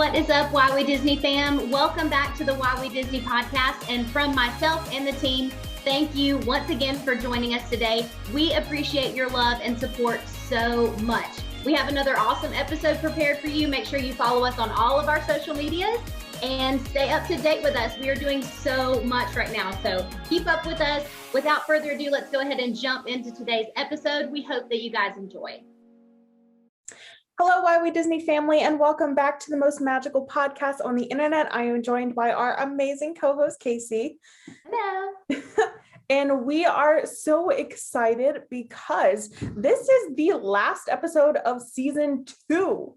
What is up, Why We Disney fam? Welcome back to the Why We Disney podcast. And from myself and the team, thank you once again for joining us today. We appreciate your love and support so much. We have another awesome episode prepared for you. Make sure you follow us on all of our social medias and stay up to date with us. We are doing so much right now, so keep up with us. Without further ado, let's go ahead and jump into today's episode. We hope that you guys enjoy. Hello, Why We Disney family, and welcome back to the most magical podcast on the internet. I am joined by our amazing co-host, Kaycee. Hello. And we are so excited because this is the last episode of season 2.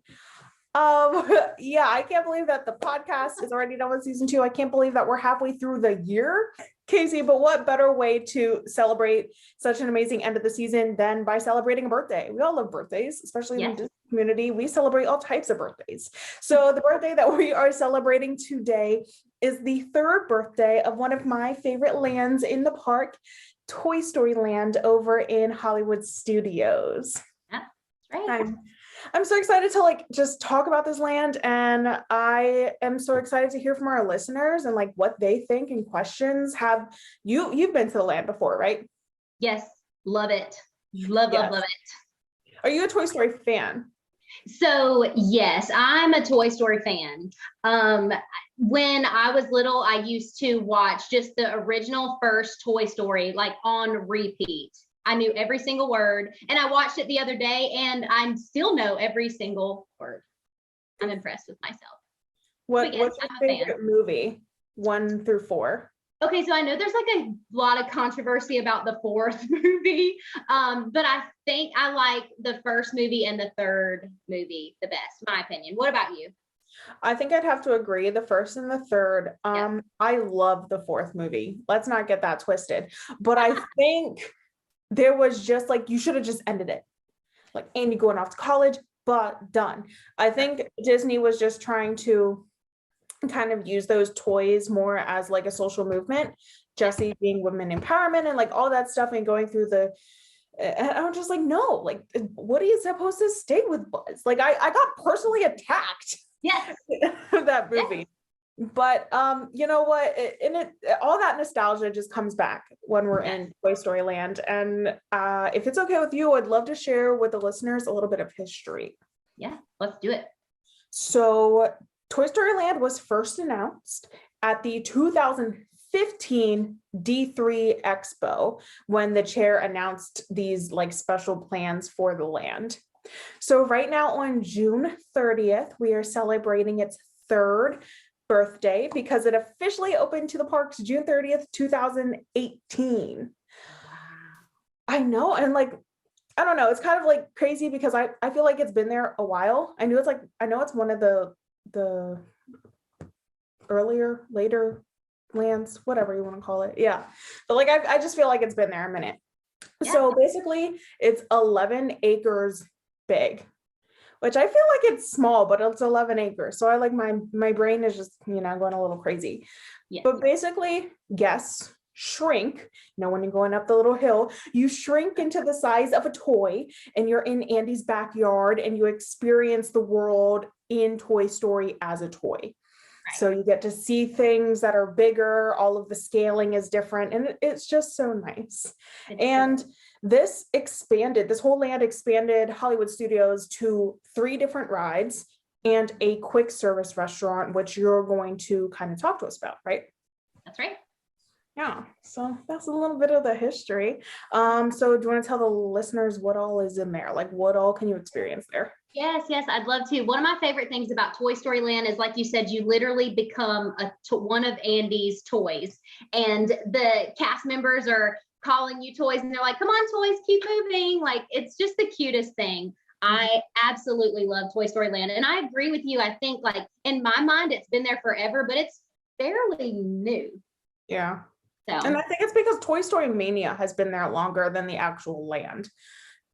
I can't believe that the podcast is already done with season 2. I can't believe that we're halfway through the year, Kaycee, but what better way to celebrate such an amazing end of the season than by celebrating a birthday? We all love birthdays, especially in the Disney community. We celebrate all types of birthdays. So the birthday that we are celebrating today is the 3rd birthday of one of my favorite lands in the park, Toy Story Land over in Hollywood Studios. Yeah, that's right. I'm so excited to just talk about this land, and I am so excited to hear from our listeners and what they think and questions. Have you've been to the land before, right? Yes, love it. Love it. Are you a Toy Story fan? So yes, I'm a Toy Story fan. When I was little, I used to watch just the original first Toy Story on repeat. I knew every single word, and I watched it the other day, and I still know every single word. I'm impressed with myself. What's your favorite movie, 1 through 4? Okay, so I know there's a lot of controversy about the 4th movie, but I think I like the first movie and the 3rd movie the best, my opinion. What about you? I think I'd have to agree. The 1st and the 3rd. I love the 4th movie. Let's not get that twisted. But I think there was just you should have just ended it. Andy going off to college, but done. I think Disney was just trying to kind of use those toys more as a social movement. Jessie being women empowerment and all that stuff, and going through and I'm just no, what are you supposed to stay with Buzz? I got personally attacked. Yes. That movie. Yes. But you know what? All that nostalgia just comes back when we're in Toy Story Land. And if it's okay with you, I'd love to share with the listeners a little bit of history. Yeah, let's do it. So Toy Story Land was first announced at the 2015 D3 Expo when the chair announced these special plans for the land. So right now on June 30th, we are celebrating its 3rd birthday because it officially opened to the parks June 30th, 2018. Wow. I know. And I don't know, it's kind of crazy because I feel it's been there a while. I know it's one of the later lands, whatever you want to call it. Yeah. But I just feel it's been there a minute. Yeah. So basically it's 11 acres big, which I feel it's small, but it's 11 acres. So I my brain is just, going a little crazy. Yes. But basically guests shrink, when you're going up the little hill, you shrink into the size of a toy, and you're in Andy's backyard, and you experience the world in Toy Story as a toy. Right. So you get to see things that are bigger. All of the scaling is different, and it's just so nice. And this whole land expanded Hollywood Studios to 3 different rides and a quick service restaurant, which you're going to kind of talk to us about, right? That's right. Yeah, so that's a little bit of the history. So do you want to tell the listeners what all is in there? What all can you experience there? Yes, I'd love to. One of my favorite things about Toy Story Land is, like you said, you literally become one of Andy's toys, and the cast members are calling you toys, and they're like, come on, toys, keep moving. It's just the cutest thing. I absolutely love Toy Story Land, and I agree with you. I think in my mind, it's been there forever, but it's fairly new. Yeah. So. And I think it's because Toy Story Mania has been there longer than the actual land,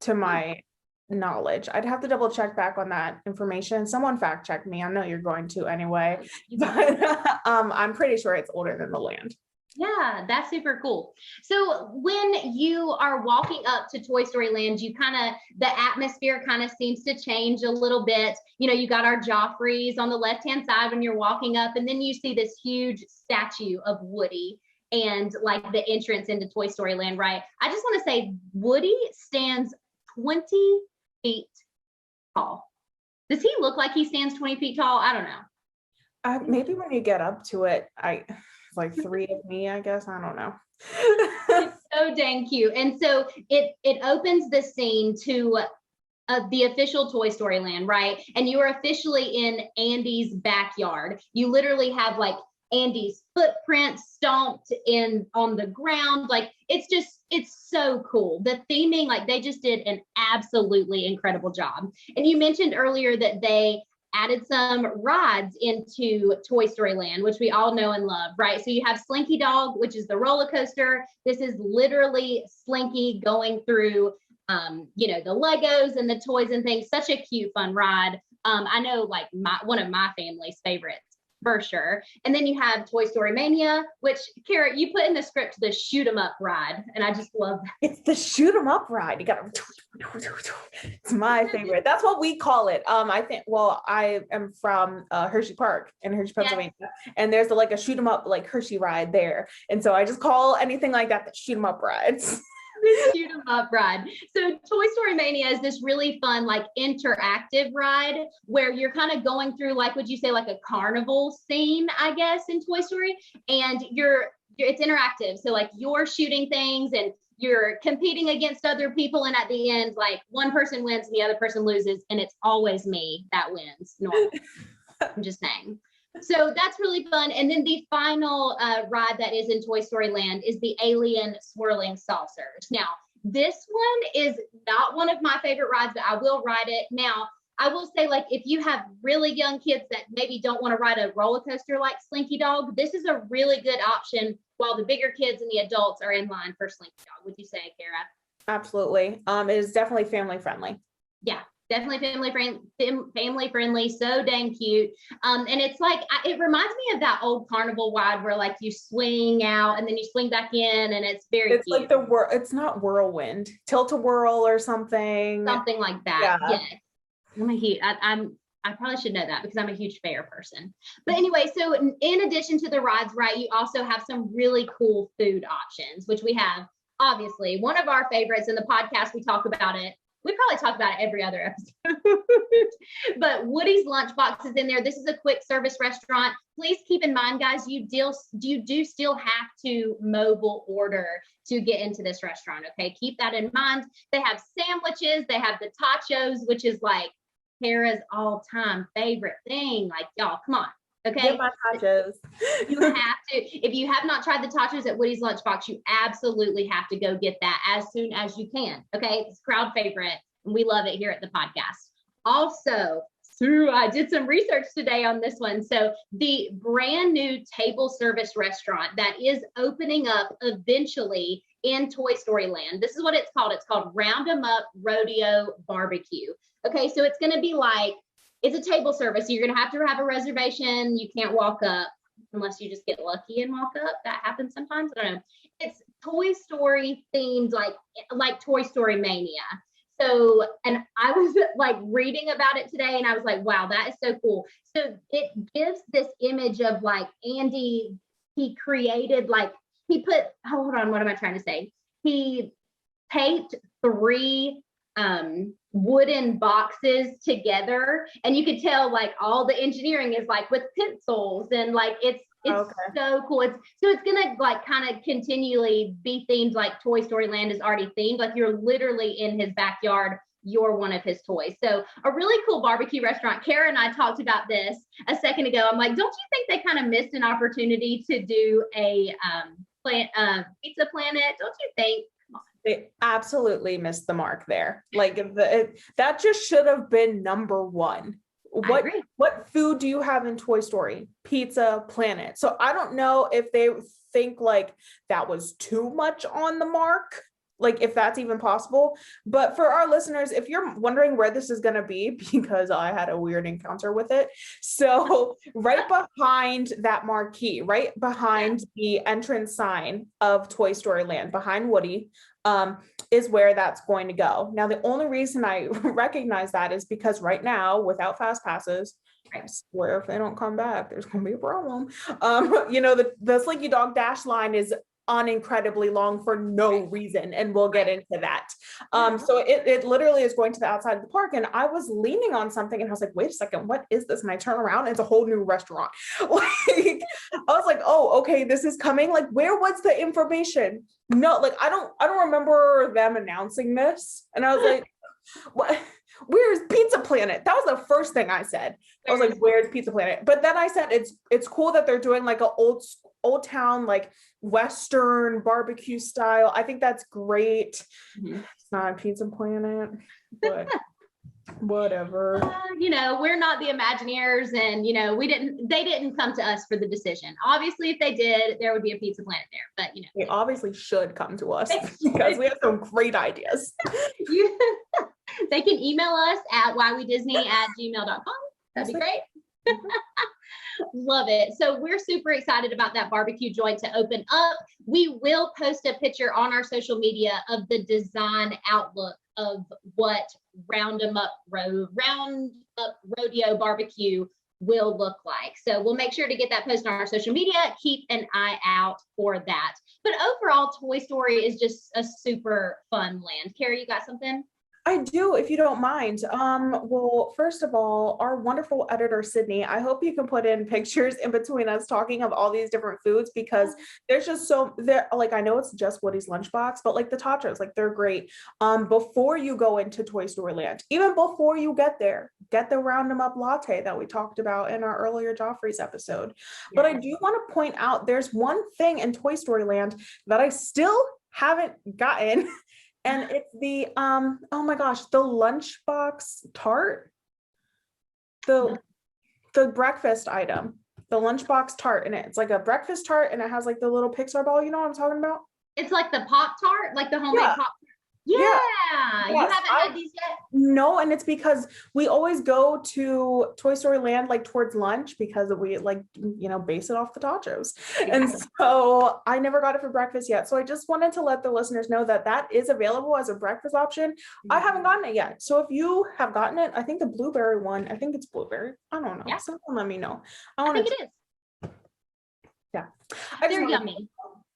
to my knowledge. I'd have to double check back on that information. Someone fact check me. I know you're going to anyway, but I'm pretty sure it's older than the land. Yeah, that's super cool. So when you are walking up to Toy Story Land, the atmosphere kind of seems to change a little bit. You got our Joffreys on the left-hand side when you're walking up, and then you see this huge statue of Woody and like the entrance into Toy Story Land, right? I just want to say Woody stands 20 feet tall. Does he look like he stands 20 feet tall? I don't know. Maybe when you get up to it, like 3 of me, I guess. I don't know. It's so dang cute. And so it opens the scene to the official Toy Story Land, right? And you are officially in Andy's backyard. You literally have like Andy's footprints stomped in on the ground. Like it's so cool. The theming, like they just did an absolutely incredible job. And you mentioned earlier that they added some rides into Toy Story Land, which we all know and love, right? So you have Slinky Dog, which is the roller coaster. This is literally Slinky going through, the Legos and the toys and things. Such a cute, fun ride. I know, like one of my family's favorites for sure. And then you have Toy Story Mania, which, Kara, you put in the script the shoot 'em up ride, and I just love that. It's the shoot 'em up ride. You got to. It's my favorite. That's what we call it. I think. Well, I am from Hershey Park in Hershey, Pennsylvania, and there's like a shoot 'em up like Hershey ride there, and so I just call anything like that the shoot 'em up rides. Shoot 'em up ride. So Toy Story Mania is this really fun, like interactive ride where you're kind of going through, like, would you say like a carnival scene, I guess, in Toy Story, and it's interactive. So like you're shooting things and you're competing against other people, and at the end, like one person wins and the other person loses, and it's always me that wins. Normally, I'm just saying. So that's really fun. And then the final ride that is in Toy Story Land is the Alien Swirling Saucers. Now, this one is not one of my favorite rides, but I will ride it. Now, I will say, like, if you have really young kids that maybe don't want to ride a roller coaster like Slinky Dog, this is a really good option while the bigger kids and the adults are in line for Slinky Dog. Would you say, Kara? Absolutely. It is definitely family friendly. Yeah. Definitely family friendly, so dang cute. And it's like, it reminds me of that old carnival ride where like you swing out and then you swing back in, and it's very it's cute. Like it's not whirlwind, tilt-a-whirl or something. Something like that. Yeah. I probably should know that because I'm a huge fair person. But anyway, so in addition to the rides, right, you also have some really cool food options, which we have, obviously, one of our favorites in the podcast. We talk about it. We probably talk about it every other episode, but Woody's Lunchbox is in there. This is a quick service restaurant. Please keep in mind, guys, you do still have to mobile order to get into this restaurant. Okay. Keep that in mind. They have sandwiches. They have the tachos, which is like Kara's all time favorite thing. Like, y'all, come on. Okay. Get my tachos. You have to, if you have not tried the tachos at Woody's Lunchbox, you absolutely have to go get that as soon as you can. Okay. It's a crowd favorite, and we love it here at the podcast. Also, I did some research today on this one. So the brand new table service restaurant that is opening up eventually in Toy Story Land. This is what it's called. It's called Round 'em Up Rodeo Barbecue. Okay. So it's going to be like, it's a table service. So you're going to have a reservation. You can't walk up unless you just get lucky and walk up. That happens sometimes. I don't know. It's Toy Story themed, like Toy Story Mania. So, and I was like reading about it today, and I was like, wow, that is so cool. So it gives this image of like Andy, he created hold on, what am I trying to say? He taped 3 wooden boxes together, and you could tell like all the engineering is like with pencils, and like it's okay. So cool. It's gonna like kind of continually be themed like Toy Story Land is already themed. Like you're literally in his backyard, you're one of his toys. So a really cool barbecue restaurant. Kara and I talked about this a second ago. I'm like, don't you think they kind of missed an opportunity to do a Pizza Planet? Don't you think? They absolutely missed the mark there. Like that just should have been number 1. What food do you have in Toy Story? Pizza Planet. So I don't know if they think like that was too much on the mark like if that's even possible. But for our listeners, if you're wondering where this is going to be, because I had a weird encounter with it. So right behind that marquee, right behind the entrance sign of Toy Story Land, behind Woody, is where that's going to go. Now, the only reason I recognize that is because right now, without fast passes, I swear if they don't come back, there's going to be a problem. The Slinky Dog Dash line is incredibly long for no reason, and we'll get into that. So it literally is going to the outside of the park, and I was leaning on something and I was like, wait a second, what is this? And I turn around and it's a whole new restaurant. Like, I was like, oh, okay, this is coming. Like, where was the information? No, like I don't remember them announcing this. And I was like, what? Where's Pizza Planet? That was the first thing I said. I was like, where's Pizza Planet? But then I said, it's cool that they're doing like a old town, like Western barbecue style. I think that's great. It's not a Pizza Planet, but whatever. We're not the Imagineers, and they didn't come to us for the decision. Obviously, if they did, there would be a Pizza Planet there, but they obviously should come to us because we have some great ideas. They can email us at whywedisney@gmail.com. That'd be great. Love it. So we're super excited about that barbecue joint to open up. We will post a picture on our social media of the design outlook of what Roundup Rodeo Barbecue will look like. So we'll make sure to get that posted on our social media. Keep an eye out for that. But overall, Toy Story is just a super fun land. Carrie, you got something? I do, if you don't mind. Well, first of all, our wonderful editor, Sydney, I hope you can put in pictures in between us talking of all these different foods, because there's just like, I know it's just Woody's lunchbox, but like the tachos, like they're great. Before you go into Toy Story Land, even before you get there, get the Round 'em Up latte that we talked about in our earlier Joffrey's episode. But I do want to point out, there's one thing in Toy Story Land that I still haven't gotten. And it's the, oh my gosh, the lunchbox tart, the breakfast item, the lunchbox tart. And it's like a breakfast tart, and it has like the little Pixar ball. You know what I'm talking about? It's like the Pop-Tart, like the homemade Pop-Tart. Yeah. You haven't had these yet? No, and it's because we always go to Toy Story Land like towards lunch, because we like, base it off the tachos. Yeah. And so I never got it for breakfast yet. So I just wanted to let the listeners know that that is available as a breakfast option. Mm-hmm. I haven't gotten it yet. So if you have gotten it, I think the blueberry one, I think it's blueberry. I don't know. Yeah. Someone let me know. I think it is. Yeah. They're yummy.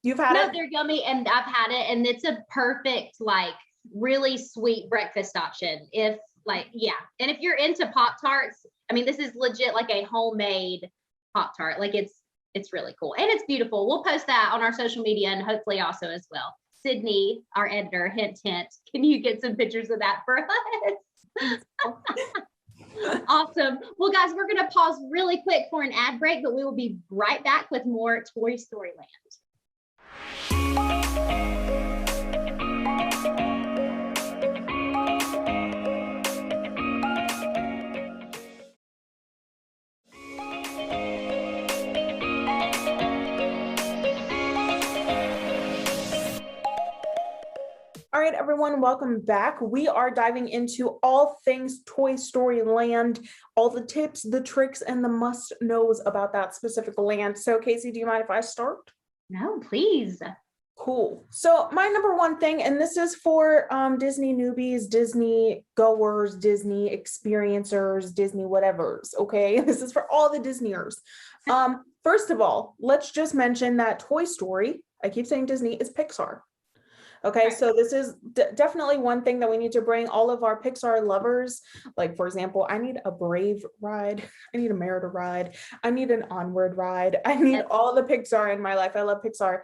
You've had it? No, they're yummy, and I've had it, and it's a perfect, like, really sweet breakfast option. And if you're into Pop-Tarts, I mean, this is legit like a homemade Pop-Tart. Like it's really cool, and it's beautiful. We'll post that on our social media, and hopefully also as well. Sydney, our editor, hint, can you get some pictures of that for us? Awesome. Well, guys, we're going to pause really quick for an ad break, but we will be right back with more Toy Story Land. All right, everyone, welcome back. We are diving into all things Toy Story Land, all the tips, the tricks, and the must-knows about that specific land. So, Kaycee, do you mind if I start? No, please. Cool. So my number one thing, and this is for Disney newbies, Disney goers, Disney experiencers, Disney whatevers, okay? This is for all the Disneyers. First of all, let's just mention that Toy Story, I keep saying Disney, is Pixar. Okay, so this is definitely one thing that we need to bring all of our Pixar lovers. Like, for example, I need a Brave ride. I need a Merida ride. I need an Onward ride. I need all the Pixar in my life. I love Pixar.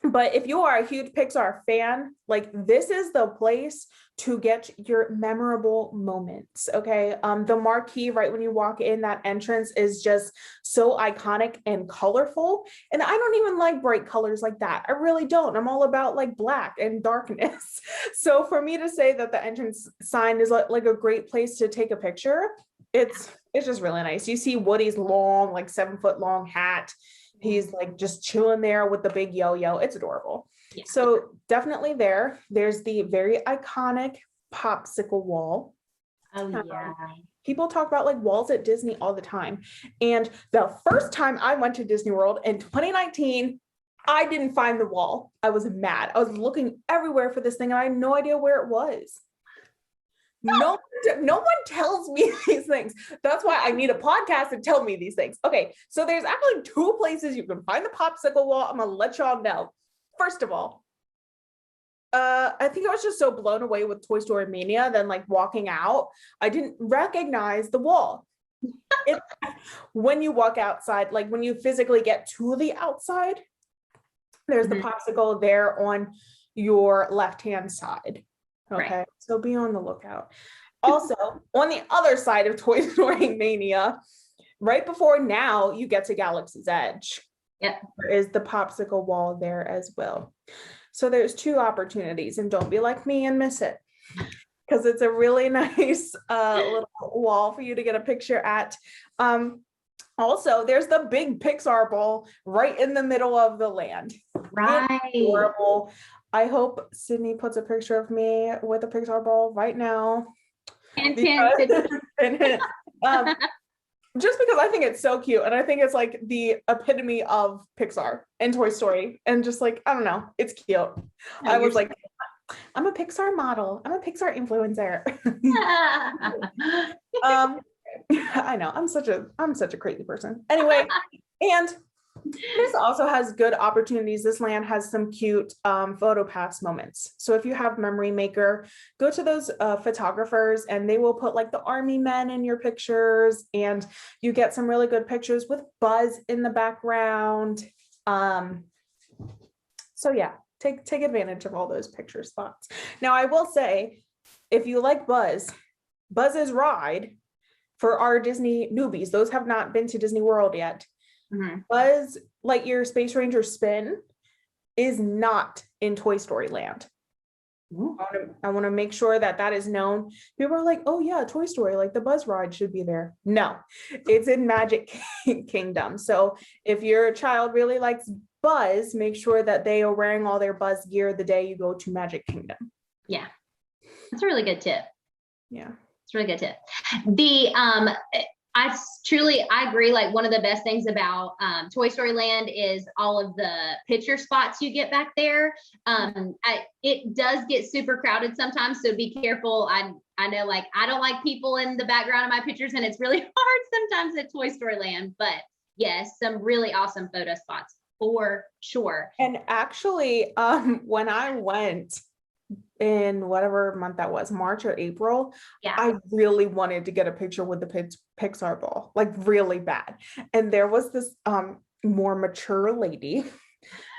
But if you are a huge Pixar fan, like this is the place to get your memorable moments, okay? The marquee right when you walk in, that entrance is just so iconic and colorful. And I don't even like bright colors like that. I really don't. I'm all about like black and darkness. So for me to say that the entrance sign is like a great place to take a picture, it's just really nice. You see Woody's long, like 7-foot long hat. He's like just chilling there with the big yo-yo. It's adorable. Yeah. So definitely there's the very iconic popsicle wall. Oh yeah. People talk about like walls at Disney all the time. And the first time I went to Disney World in 2019, I didn't find the wall. I was mad. I was looking everywhere for this thing and I had no idea where it was. No one tells me these things. That's why I need a podcast to tell me these things. Okay, so there's actually 2 places you can find the popsicle wall. I'm gonna let y'all know. First of all, I think I was just so blown away with Toy Story Mania, then like walking out, I didn't recognize the wall. When you walk outside, like when you physically get to the outside, there's the popsicle there on your left-hand side. Okay, right. So be on the lookout. Also, on the other side of Toy Story Mania, right before now, you get to Galaxy's Edge. Yep. There is the popsicle wall there as well. So there's 2 opportunities, and don't be like me and miss it, because it's a really nice little wall for you to get a picture at. Also, there's the big Pixar ball right in the middle of the land. Right. It's adorable. I hope Sydney puts a picture of me with a Pixar ball right now. Just because I think it's so cute. And I think it's like the epitome of Pixar and Toy Story. And just like, I don't know, it's cute. Oh, I was like, I'm a Pixar model. I'm a Pixar influencer. I know, I'm such a crazy person. Anyway, and this also has good opportunities. This land has some cute photo pass moments. So if you have Memory Maker, go to those photographers and they will put like the army men in your pictures, and you get some really good pictures with Buzz in the background. So yeah, take advantage of all those picture spots. Now I will say, if you like Buzz's ride, for our Disney newbies, those have not been to Disney World yet, Buzz Lightyear Space Ranger Spin is not in Toy Story Land. I want to make sure that is known. People are like, oh yeah, Toy Story, like the Buzz ride should be there. No, it's in Magic Kingdom. So if your child really likes Buzz, make sure that they are wearing all their Buzz gear the day you go to Magic Kingdom. Yeah, that's a really good tip. Yeah, it's a really good tip. I agree. Like one of the best things about Toy Story Land is all of the picture spots you get back there. It does get super crowded sometimes, so be careful. I know, like, I don't like people in the background of my pictures, and it's really hard sometimes at Toy Story Land. But yes, some really awesome photo spots for sure. And actually, when I went in whatever month that was, March or April, yeah, I really wanted to get a picture with the Pixar ball, like really bad. And there was this more mature lady,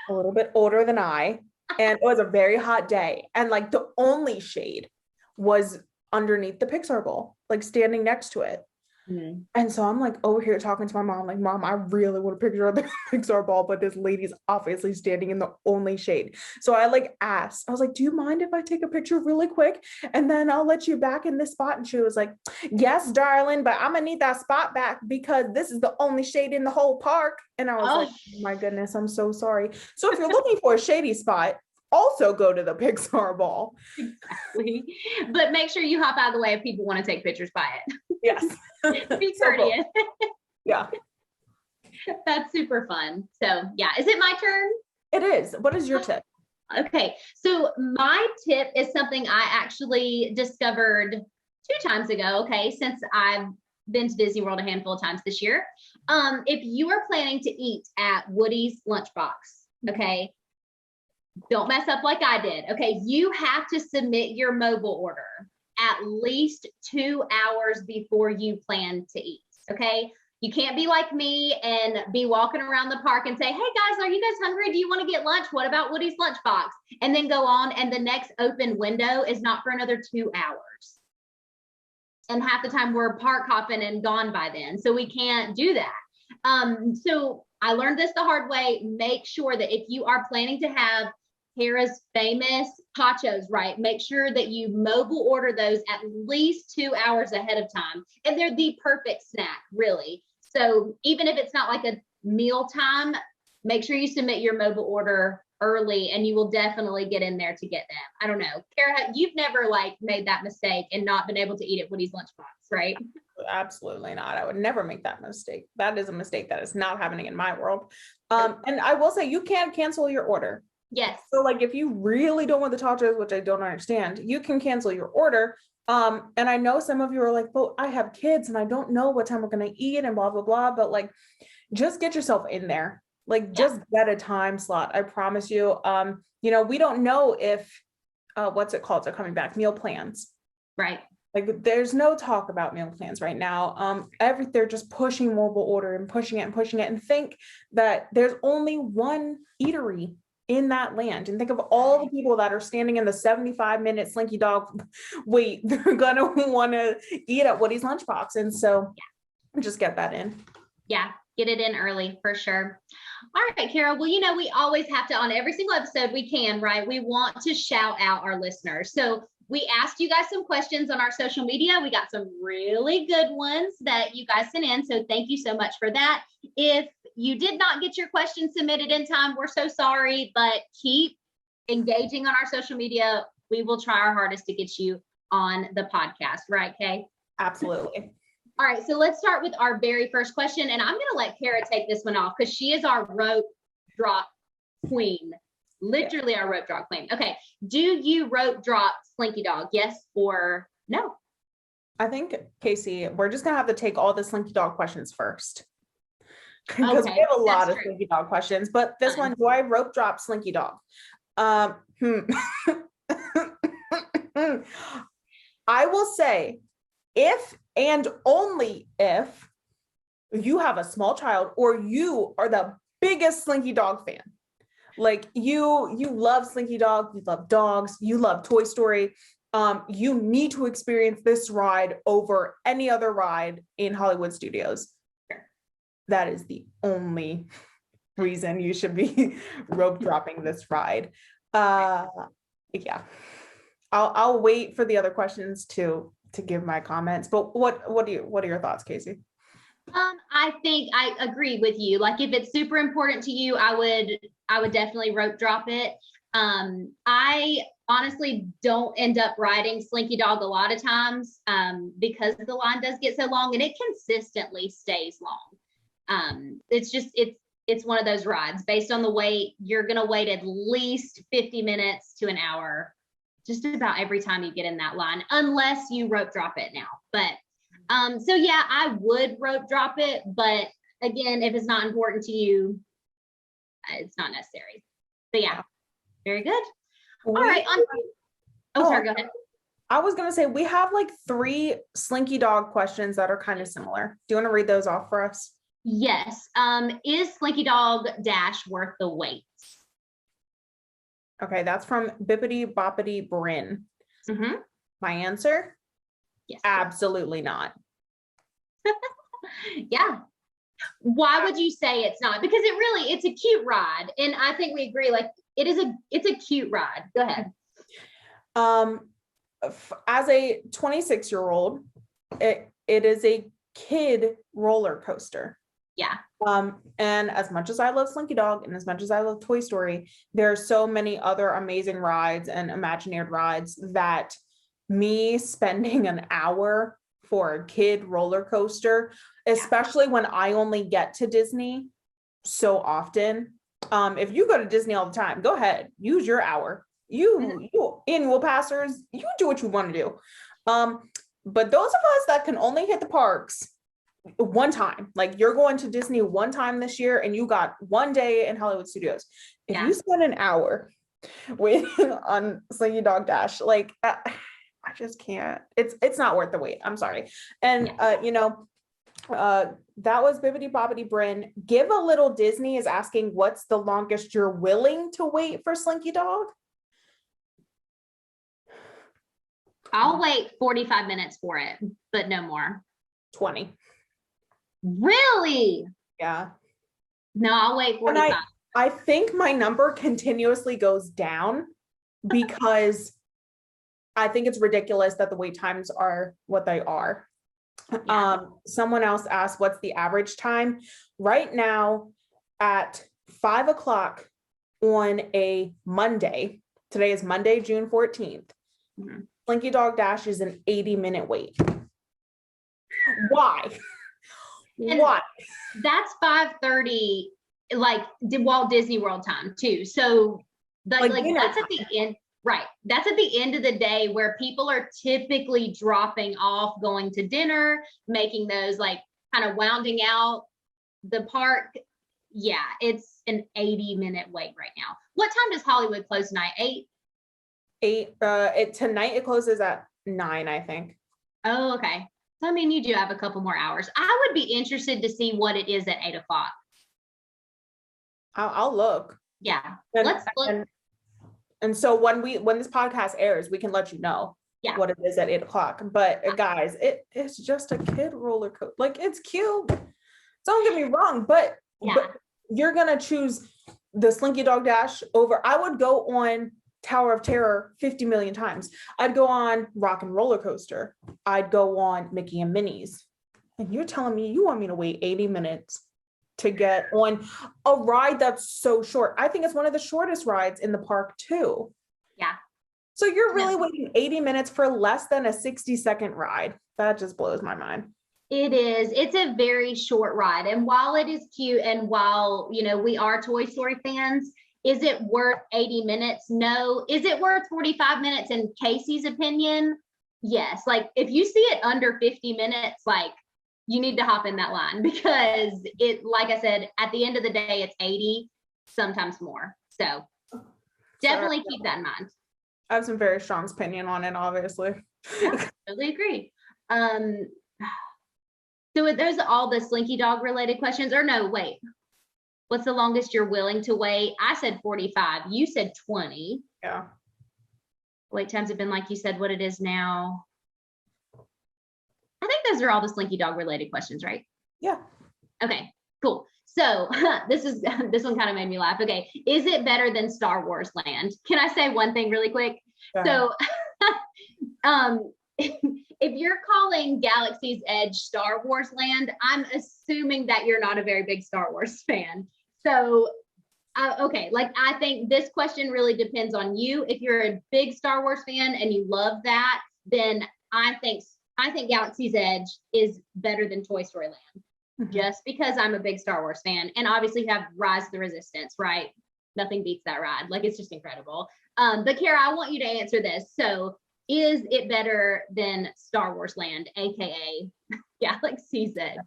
a little bit older than I, and it was a very hot day. And like the only shade was underneath the Pixar ball, like standing next to it. And so I'm like over here talking to my mom, like, Mom, I really want a picture of the Pixar ball, but this lady's obviously standing in the only shade. So I like asked, I was like, do you mind if I take a picture really quick and then I'll let you back in this spot? And she was like, yes, darling, but I'm gonna need that spot back because this is the only shade in the whole park. And I was like, oh my goodness, I'm so sorry. So if you're looking for a shady spot, also go to the Pixar ball. Exactly. But make sure you hop out of the way if people want to take pictures by it. Yes. Be courteous. Yeah. That's super fun. So yeah, is it my turn? It is. What is your tip? Okay. So my tip is something I actually discovered 2 times ago. Okay. Since I've been to Disney World a handful of times this year. If you are planning to eat at Woody's Lunchbox, okay, don't mess up like I did. Okay. You have to submit your mobile order at least 2 hours before you plan to eat. Okay. You can't be like me and be walking around the park and say, hey guys, are you guys hungry? Do you want to get lunch? What about Woody's Lunchbox? And then go on, and the next open window is not for another 2 hours. And half the time we're park hopping and gone by then. So we can't do that. So I learned this the hard way. Make sure that if you are planning to have Hera's famous pachos, right? Make sure that you mobile order those at least 2 hours ahead of time. And they're the perfect snack, really. So even if it's not like a meal time make sure you submit your mobile order early and you will definitely get in there to get them. I don't know. Kara, you've never like made that mistake and not been able to eat at Woody's lunchbox, right? Absolutely not. I would never make that mistake. That is a mistake that is not happening in my world. And I will say you can cancel your order. Yes. So like if you really don't want the tacos, which I don't understand, you can cancel your order. And I know some of you are like, well, I have kids and I don't know what time we're going to eat and blah, blah, blah. But like, just get yourself in there. Like just get a time slot. I promise you. You know, we don't know if, what's it called? They're coming back, meal plans. Right. Like there's no talk about meal plans right now. They're just pushing mobile order and pushing it and think that there's only one eatery in that land. And think of all the people that are standing in the 75-minute Slinky Dog wait, they're gonna want to eat at Woody's lunchbox. And so just get that in. Yeah, get it in early for sure. All right, Kara. Well, you know, we always have to, on every single episode we can, right? We want to shout out our listeners. So we asked you guys some questions on our social media. We got some really good ones that you guys sent in. So thank you so much for that. If you did not get your questions submitted in time, we're so sorry, but keep engaging on our social media. We will try our hardest to get you on the podcast. Right, Kay? Absolutely. All right. So let's start with our very first question. And I'm going to let Kara take this one off because she is our rope drop queen. Literally our rope drop queen. Okay. Do you rope drop Slinky Dog? Yes or no? I think, Kaycee, we're just gonna have to take all the Slinky Dog questions first. Because we have a lot of Slinky Dog questions, but this one, do I rope drop Slinky Dog? I will say if and only if you have a small child or you are the biggest Slinky Dog fan. Like you love Slinky Dog, you love dogs, you love Toy Story. You need to experience this ride over any other ride in Hollywood Studios. That is the only reason you should be rope dropping this ride. Yeah, I'll wait for the other questions to give my comments. But what are your thoughts, Kaycee? I think I agree with you. Like if it's super important to you, I would definitely rope drop it. I honestly don't end up riding Slinky Dog a lot of times because the line does get so long and it consistently stays long. It's one of those rides based on the wait. You're going to wait at least 50 minutes to an hour just about every time you get in that line, unless you rope drop it now. But so yeah, I would rope drop it, but again, if it's not important to you, it's not necessary. But yeah, very good. All right. Sorry, go ahead. I was going to say, we have like 3 Slinky Dog questions that are kind of similar. Do you want to read those off for us? Yes. Is Slinky Dog Dash worth the wait? Okay, that's from Bippity Boppity Bryn. Mm-hmm. My answer? Yes. Absolutely not. Yeah. Why would you say it's not? Because it's a cute ride. And I think we agree, like it's a cute ride. Go ahead. As a 26-year-old, it is a kid roller coaster. Yeah. And as much as I love Slinky Dog and as much as I love Toy Story, there are so many other amazing rides and Imagineered rides that me spending an hour for a kid roller coaster, especially when I only get to Disney so often. If you go to Disney all the time, go ahead, use your hour. You annual passers, you do what you want to do. But those of us that can only hit the parks one time, like you're going to Disney one time this year and you got one day in Hollywood Studios. If you spend an hour waiting on Slinky Dog Dash, like I just can't. It's not worth the wait. I'm sorry. And that was Bibbidi Bobbidi Bryn. Give a Little Disney is asking, what's the longest you're willing to wait for Slinky Dog? I'll wait 45 minutes for it, but no more. 20. Really? Yeah. No, I'll wait 45. And I think my number continuously goes down because I think it's ridiculous that the wait times are what they are. Someone else asked, what's the average time? Right now at 5:00 on a Monday. Today is Monday, June 14th. Slinky Dog Dash is an 80-minute wait. Why? And why? That's 5:30, like Walt Disney World time too. So like that's at the end, right? That's at the end of the day where people are typically dropping off, going to dinner, making those like kind of wounding out the park. Yeah, it's an 80-minute wait right now. What time does Hollywood close tonight? 8? Tonight it closes at 9, I think. Oh, okay. So I mean, you do have a couple more hours. I would be interested to see what it is at 8 o'clock. I'll look. Yeah. Let's look. And so when this podcast airs, we can let you know what it is at 8 o'clock. But guys, it's just a kid roller coaster. Like, it's cute. Don't get me wrong, but you're gonna choose the Slinky Dog Dash over. I would go on Tower of Terror 50 million times. I'd go on Rock and Roller Coaster. I'd go on Mickey and Minnie's. And you're telling me you want me to wait 80 minutes to get on a ride that's so short? I think it's one of the shortest rides in the park too. Yeah. So you're really waiting 80 minutes for less than a 60-second ride. That just blows my mind. It is. It's a very short ride. And while it is cute, and while, we are Toy Story fans, is it worth 80 minutes? No. Is it worth 45 minutes in Kaycee's opinion? Yes. Like, if you see it under 50 minutes, like, you need to hop in that line, because it, like I said, at the end of the day, it's 80, sometimes more. So definitely keep that in mind. I have some very strong opinion on it, obviously. Yeah, totally agree. So are those all the Slinky Dog related questions? Or no, wait. What's the longest you're willing to wait? I said 45. You said 20. Yeah. Wait times have been, like you said, what it is now. I think those are all the Slinky Dog related questions, right? Yeah. Okay, cool. So this one kind of made me laugh. Okay. Is it better than Star Wars Land? Can I say one thing really quick? So if you're calling Galaxy's Edge Star Wars Land, I'm assuming that you're not a very big Star Wars fan. So, okay, like, I think this question really depends on you. If you're a big Star Wars fan and you love that, then I think Galaxy's Edge is better than Toy Story Land, just because I'm a big Star Wars fan. And obviously you have Rise of the Resistance, right? Nothing beats that ride. Like, it's just incredible. But Kara, I want you to answer this. So, is it better than Star Wars Land, aka Galaxy's Edge?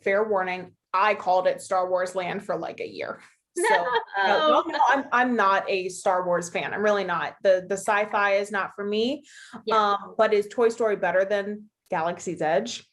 Fair warning, I called it Star Wars Land for like a year. So no, I'm not a Star Wars fan. I'm really not. The sci-fi is not for me. Yeah. But is Toy Story better than Galaxy's Edge?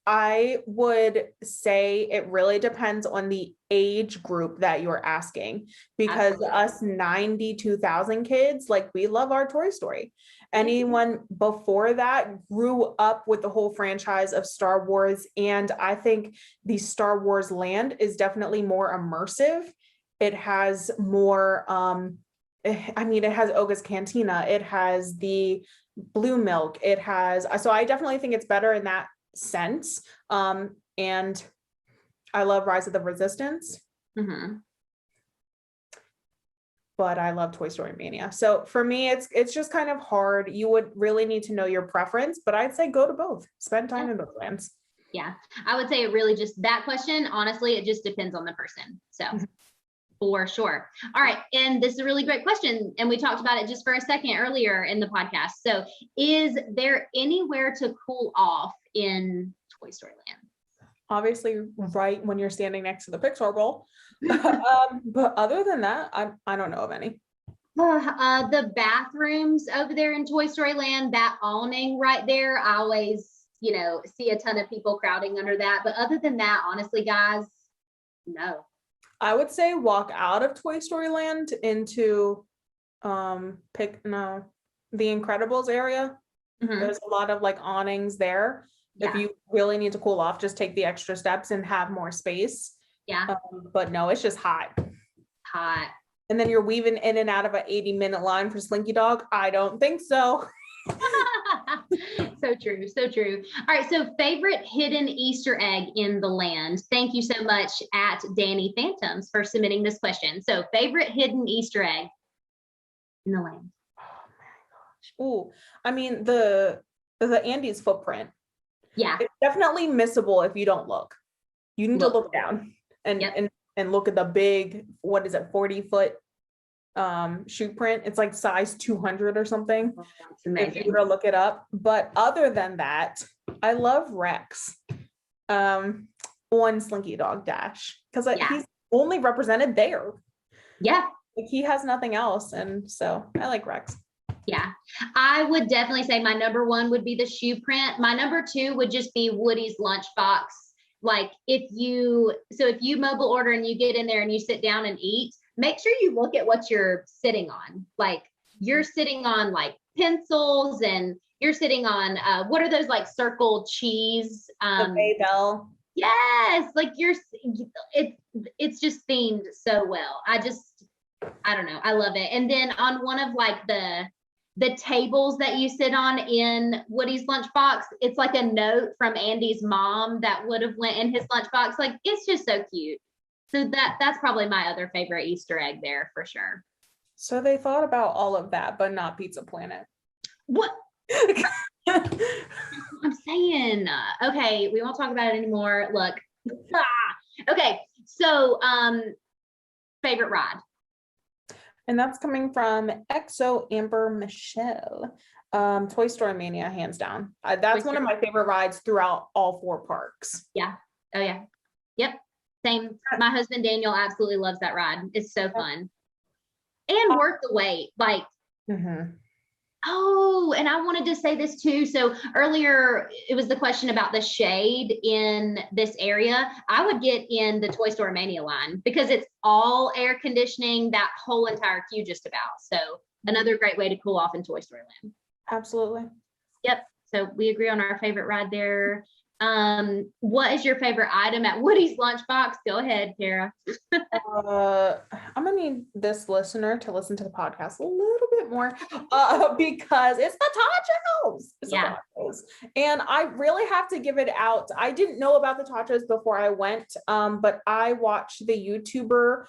I would say it really depends on the age group that you're asking, because us 92,000 kids, like, we love our Toy Story. Anyone before that grew up with the whole franchise of Star Wars, and I think the Star Wars Land is definitely more immersive. It has more it has Oga's Cantina, it has the blue milk, it has, so I definitely think it's better in that sense. And I love Rise of the Resistance, but I love Toy Story Mania. So for me, it's just kind of hard. You would really need to know your preference, but I'd say go to both. Spend time in both lands. Yeah, I would say it really just, that question, honestly, it just depends on the person. So for sure. All right. And this is a really great question. And we talked about it just for a second earlier in the podcast. So is there anywhere to cool off in Toy Story Land? Obviously, right when you're standing next to the Pixar Bowl. But other than that, I don't know of any. The bathrooms over there in Toy Story Land, that awning right there, I always, see a ton of people crowding under that. But other than that, honestly, guys, no. I would say walk out of Toy Story Land into the Incredibles area. There's a lot of like awnings there. Yeah. If you really need to cool off, just take the extra steps and have more space. Yeah. But no, it's just hot. And then you're weaving in and out of an 80-minute line for Slinky Dog. I don't think so. So true. So true. All right. So favorite hidden Easter egg in the land. Thank you so much at Danny Phantoms for submitting this question. So favorite hidden Easter egg in the land. Oh, I mean the Andes footprint. Yeah. It's definitely missable if you don't look. You need to look down and look at the big, what is it, 40-foot shoe print. It's like size 200 or something. Oh, that's amazing. If you were to look it up. But other than that, I love Rex on Slinky Dog Dash because he's only represented there. Yeah. Like he has nothing else. And so I like Rex. Yeah, I would definitely say my number one would be the shoe print. My number two would just be Woody's lunchbox. Like if you mobile order and you get in there and you sit down and eat, make sure you look at what you're sitting on. Like you're sitting on like pencils and you're sitting on, what are those like circle cheese? The Babel. Yes. Like it's just themed so well. I don't know. I love it. And then on one of like the tables that you sit on in Woody's lunchbox, it's like a note from Andy's mom that would have went in his lunchbox. Like it's just so cute. So that's probably my other favorite Easter egg there for sure. So they thought about all of that, but not Pizza Planet. What? I'm saying, okay, we won't talk about it anymore. Look. Okay. So, favorite ride. And that's coming from Exo Amber Michelle. Toy Story Mania, hands down. That's one of my favorite rides throughout all 4 parks. Yeah. Oh yeah. Yep. Same. My husband Daniel absolutely loves that ride. It's so fun. And worth the wait. Like, oh, and I wanted to say this too. So earlier it was the question about the shade in this area. I would get in the Toy Story Mania line because it's all air conditioning, that whole entire queue just about. So another great way to cool off in Toy Story Land. Absolutely. Yep. So we agree on our favorite ride there. What is your favorite item at Woody's lunchbox? Go ahead, Kara. I'm gonna need this listener to listen to the podcast a little bit more because it's the tachos. The tachos. And I really have to give it out. I didn't know about the tachos before I went, but I watched the YouTuber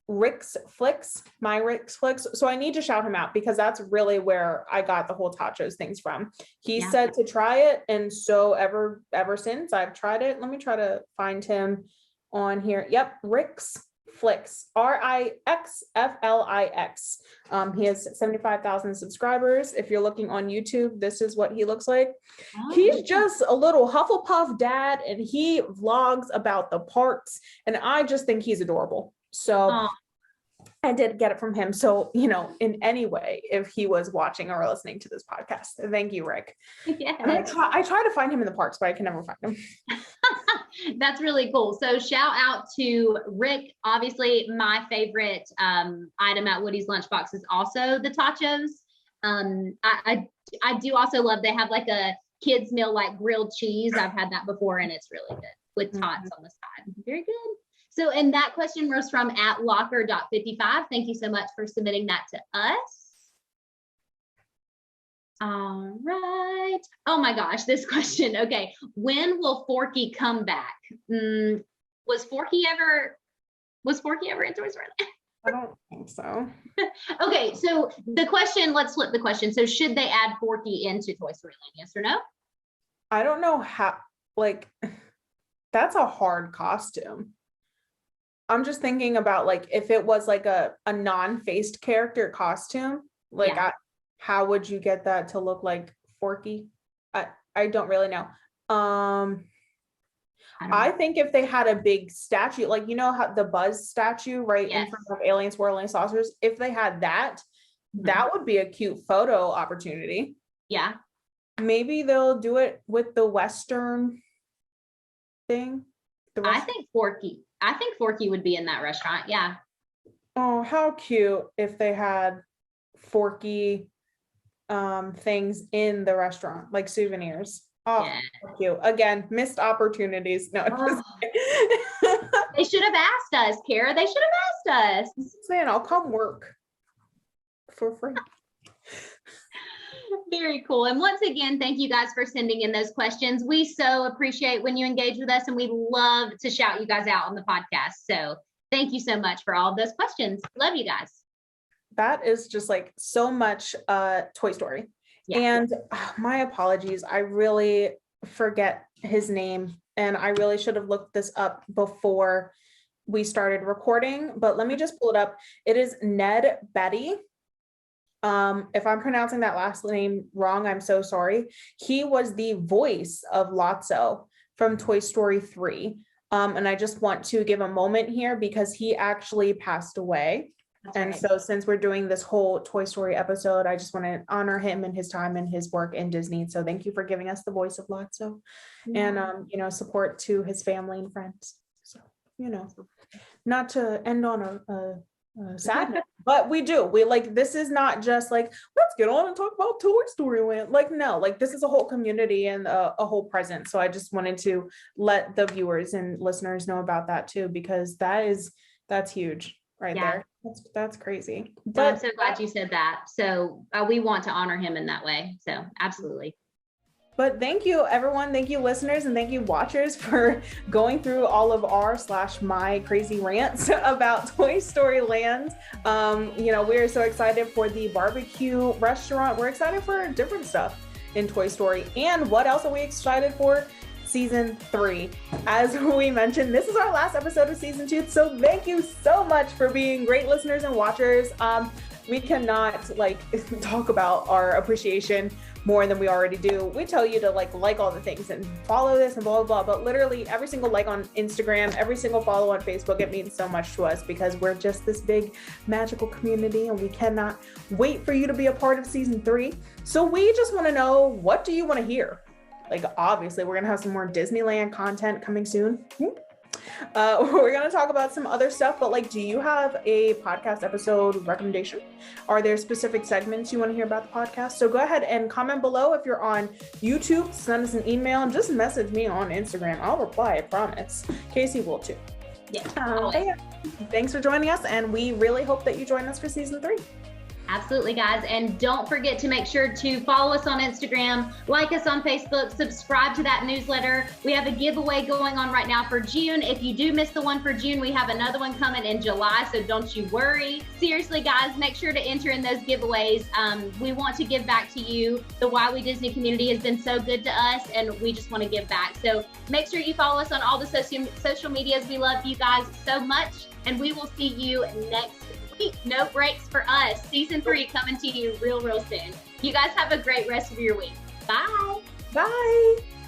Rick's Flicks, my Rick's Flicks. So I need to shout him out because that's really where I got the whole tachos things from. He said to try it. And so ever since I've tried it, let me try to find him on here. Yep. Rick's Flicks, RIXFLIX. He has 75,000 subscribers. If you're looking on YouTube, this is what he looks like. He's just a little Hufflepuff dad and he vlogs about the parks. And I just think he's adorable. So I did get it from him. So, in any way, if he was watching or listening to this podcast, thank you, Rick. Yeah. I try to find him in the parks, but I can never find him. That's really cool. So shout out to Rick. Obviously, my favorite item at Woody's lunchbox is also the tachos. I do also love, they have like a kids meal, like grilled cheese. I've had that before and it's really good with tots on the side. Very good. So, and that question was from @locker.55. Thank you so much for submitting that to us. All right. Oh my gosh, this question. Okay. When will Forky come back? Was Forky ever in Toy Story Land? I don't think so. Okay. So the question, let's flip the question. So should they add Forky into Toy Story Land? Yes or no? I don't know how, that's a hard costume. I'm just thinking about if it was like a non-faced character costume, how would you get that to look like Forky? I don't really know. I think if they had a big statue, how the Buzz statue in front of Alien Swirling Saucers, if they had that, that would be a cute photo opportunity. Yeah. Maybe they'll do it with the Western thing. I think Forky would be in that restaurant. Yeah. Oh, how cute if they had Forky things in the restaurant, like souvenirs. Oh, so cute. Again, missed opportunities. No, they should have asked us, Kara. They should have asked us. I'm saying I'll come work for free. Very cool. And once again, thank you guys for sending in those questions. We so appreciate when you engage with us, and we love to shout you guys out on the podcast. So thank you so much for all of those questions. Love you guys. That is just like so much Toy Story. Yeah. And my apologies. I really forget his name, and I really should have looked this up before we started recording, but let me just pull it up. It is Ned Beatty. If I'm pronouncing that last name wrong, I'm so sorry. He was the voice of Lotso from Toy Story 3. And I just want to give a moment here because he actually passed away. That's and right. So since we're doing this whole Toy Story episode, I just want to honor him and his time and his work in Disney. So thank you for giving us the voice of Lotso, and, support to his family and friends. So, not to end on a sad note, but we like, this is not just like, let's get on and talk about Toy Story Land. Like, no, like this is a whole community and a whole presence. So I just wanted to let the viewers and listeners know about that too, because that's huge right there. That's crazy. But I'm so glad you said that. So we want to honor him in that way. So absolutely. But thank you, everyone. Thank you, listeners, and thank you, watchers, for going through all of my crazy rants about Toy Story Land. We're so excited for the barbecue restaurant. We're excited for different stuff in Toy Story. And what else are we excited for? Season 3. As we mentioned, this is our last episode of season 2. So thank you so much for being great listeners and watchers. We cannot talk about our appreciation more than we already do. We tell you to like all the things and follow this and blah, blah, blah. But literally every single like on Instagram, every single follow on Facebook, it means so much to us because we're just this big magical community, and we cannot wait for you to be a part of season 3. So we just want to know, what do you want to hear? Like, obviously we're going to have some more Disneyland content coming soon. We're going to talk about some other stuff, but do you have a podcast episode recommendation? Are there specific segments you want to hear about the podcast? So go ahead and comment below. If you're on YouTube, send us an email and just message me on Instagram. I'll reply, I promise. Kaycee will too. Yeah. Thanks for joining us, and we really hope that you join us for season 3. Absolutely, guys. And don't forget to make sure to follow us on Instagram, like us on Facebook, subscribe to that newsletter. We have a giveaway going on right now for June. If you do miss the one for June, we have another one coming in July, so don't you worry. Seriously, guys, make sure to enter in those giveaways. We want to give back to you. The Why We Disney community has been so good to us, and we just want to give back. So make sure you follow us on all the social medias. We love you guys so much, and we will see you next week. No breaks for us. Season 3 coming to you real soon. You guys have a great rest of your week. Bye. Bye.